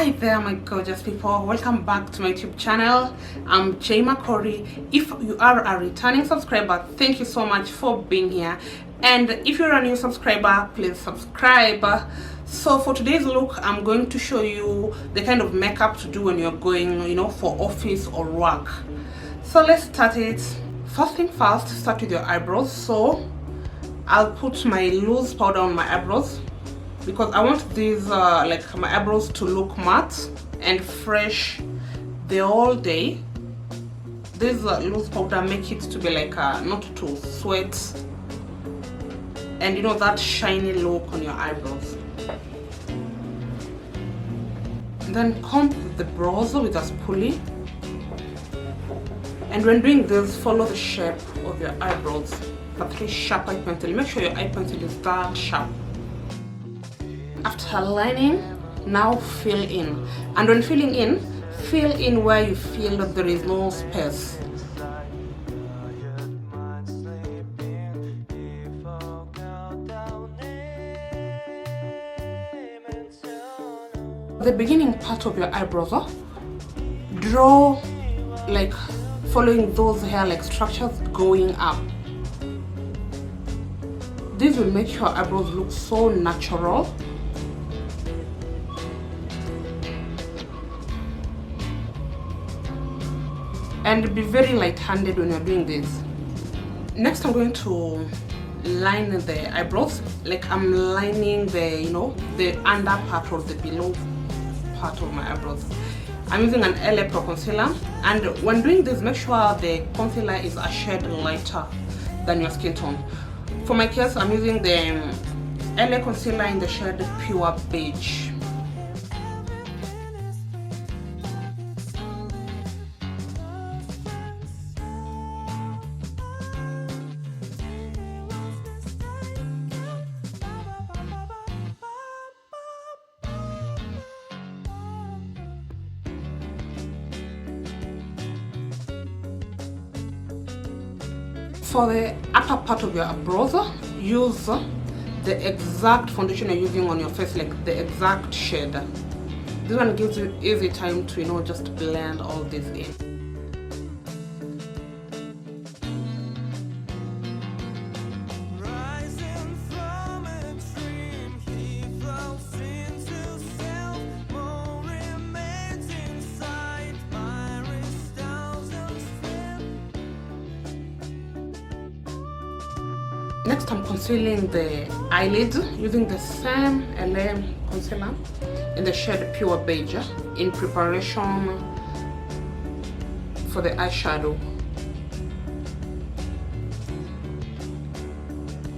Hi there my gorgeous people, welcome back to my YouTube channel. I'm Jayma Corey. If you are a returning subscriber, thank you so much for being here, and if you're a new subscriber, please subscribe. So for today's look, I'm going to show you the kind of makeup to do when you're going, for office or work. So let's start it. First thing first, start with your eyebrows. So I'll put my loose powder on my eyebrows because I want these like my eyebrows to look matte and fresh the whole day. This loose powder make it to be like not to sweat, and that shiny look on your eyebrows. And then comb the brows with a spoolie, and when doing this, follow the shape of your eyebrows. A 3 sharp eye pencil. Make sure your eye pencil is that sharp. After lining, now fill in, and when filling in, fill in where you feel that there is no space. The beginning part of your eyebrows, draw like following those hair-like structures going up. This will make your eyebrows look so natural. And be very light-handed when you're doing this. Next, I'm going to line the eyebrows like I'm lining the the under part or the below part of my eyebrows. I'm using an LA Pro concealer, and when doing this, make sure the concealer is a shade lighter than your skin tone. For my case, I'm using the LA concealer in the shade Pure Beige. For the upper part of your eyebrows, use the exact foundation you're using on your face, like the exact shade. This one gives you easy time to just blend all this in. Next, I'm concealing the eyelids using the same LA concealer in the shade Pure Beige in preparation for the eyeshadow.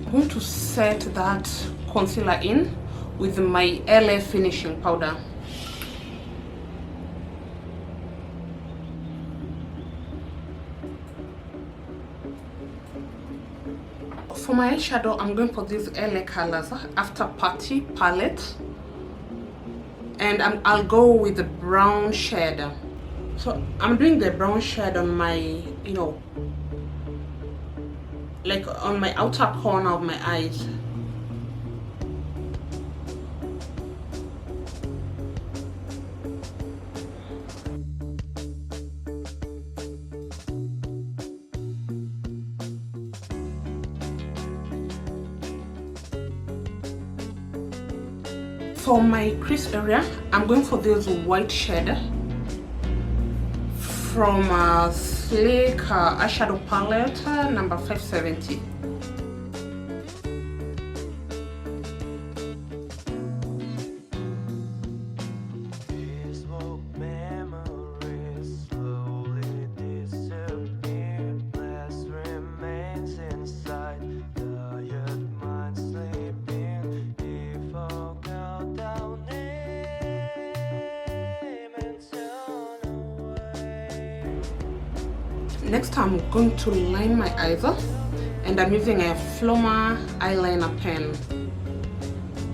I'm going to set that concealer in with my LA finishing powder. For my eyeshadow, I'm going for these LA colors After Party palette, and I'll go with the brown shade. So I'm doing the brown shade on my, like on my outer corner of my eyes. For my crease area, I'm going for this white shade from Sleek eyeshadow palette number 570. Next, I'm going to line my eyes, and I'm using a Floma eyeliner pen.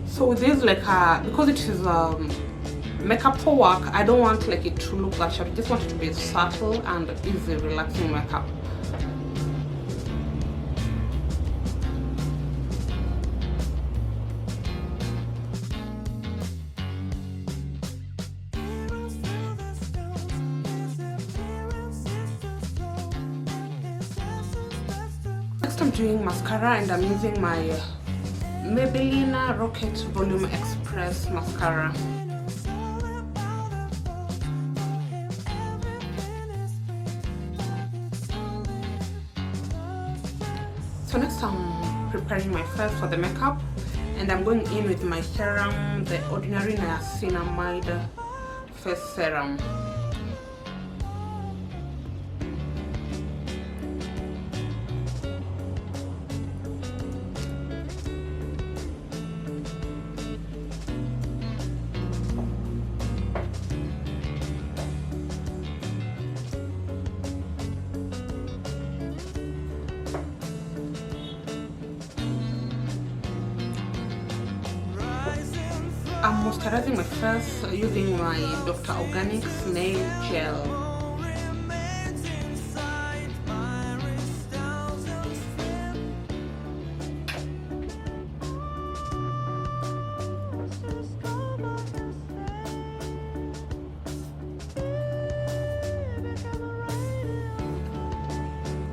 So with this, because it is makeup for work, I don't want it to look that sharp. I just want it to be subtle and easy, relaxing makeup. Next I'm doing mascara, and I'm using my Maybelline Rocket Volume Express mascara. So next I'm preparing my face for the makeup, and I'm going in with my serum, the Ordinary Niacinamide Face Serum. I'm moisturizing my face using my Dr. Organics nail gel.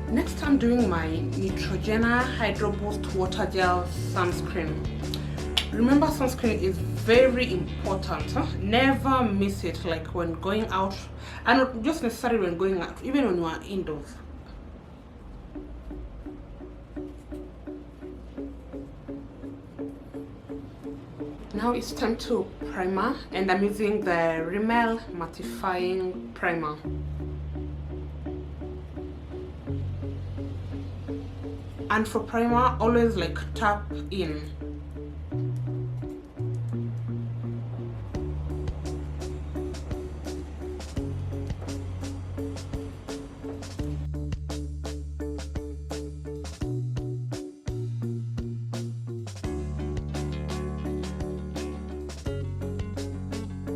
Next I'm doing my Neutrogena Hydro Boost Water Gel Sunscreen. Remember, sunscreen is very important. Never miss it, like when going out, and not just necessarily when going out, even when you are indoors. Now it's time to primer, and I'm using the Rimmel Mattifying Primer. And for primer, always like tap in.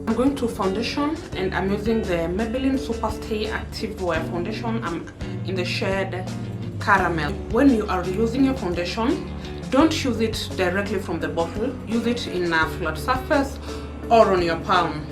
I'm going to foundation, and I'm using the Maybelline Superstay Active Wear Foundation. I'm in the shade Caramel. When you are using your foundation, don't use it directly from the bottle. Use it in a flat surface or on your palm.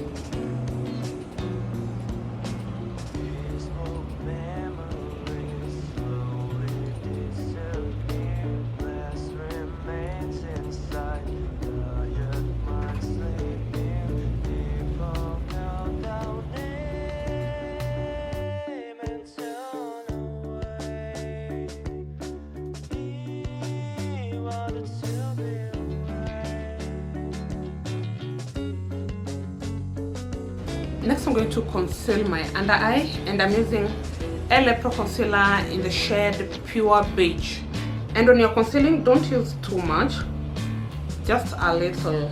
Next I'm going to conceal my under eye, and I'm using LA Pro Concealer in the shade Pure Beige. And when you're concealing, don't use too much, just a little.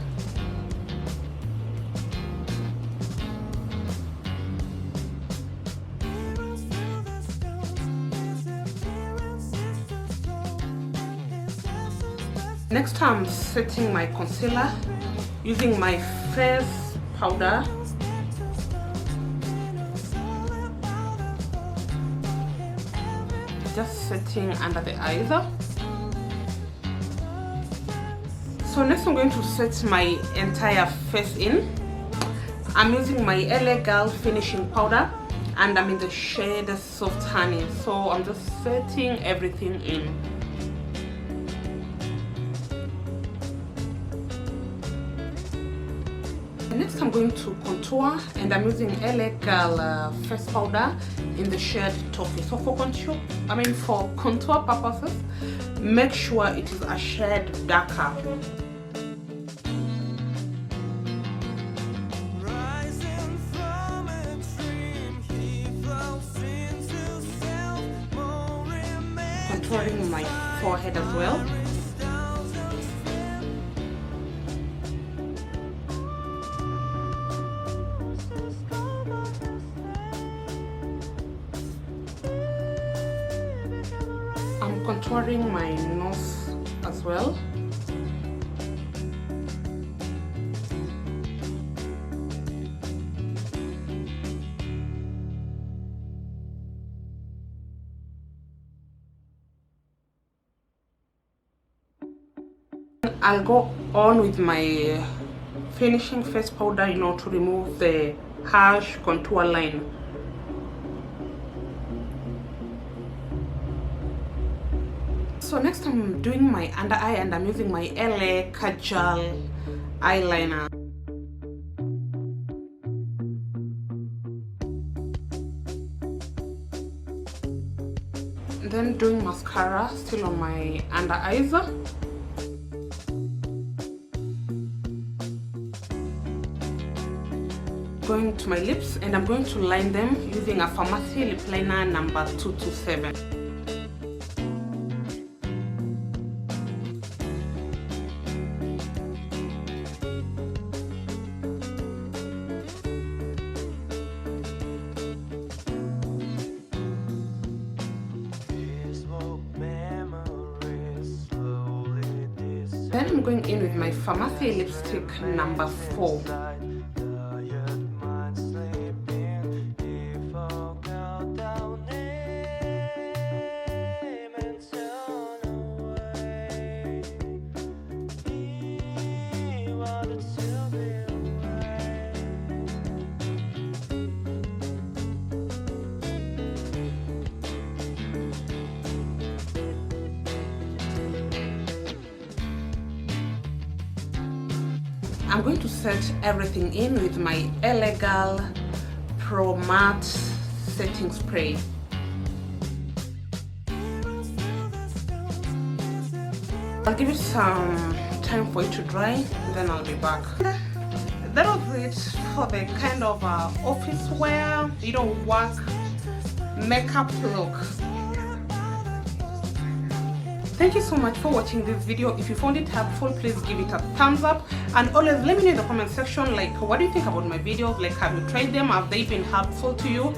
Next I'm setting my concealer using my face powder. Just setting under the eyes. So next I'm going to set my entire face in. I'm using my LA Girl finishing powder, and I'm in the shade Soft Honey. So I'm just setting everything in. Next I'm going to contour, and I'm using LA Girl face powder in the shade Toffee. So for contour purposes, make sure it is a shade darker. Contouring my forehead as well. I'm contouring my nose as well. I'll go on with my finishing face powder, to remove the harsh contour line. So next I'm doing my under eye, and I'm using my LA Kajal eyeliner. Then doing mascara still on my under eyes. Going to my lips, and I'm going to line them using a Pharmacy lip liner number 227. Then I'm going in with my Pharmacy lipstick number 4. I'm going to set everything in with my Elegal Pro Matte Setting Spray. I'll give it some time for it to dry, then I'll be back. That was it for the kind of office wear, work makeup look. Thank you so much for watching this video. If you found it helpful, please give it a thumbs up, and always let me know in the comment section, like, what do you think about my videos? Like, have you tried them? Have they been helpful to you?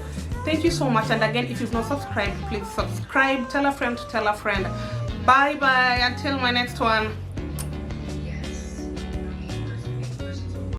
Thank you so much. And again, if you've not subscribed, please subscribe. Tell a friend to tell a friend. Bye bye until my next one.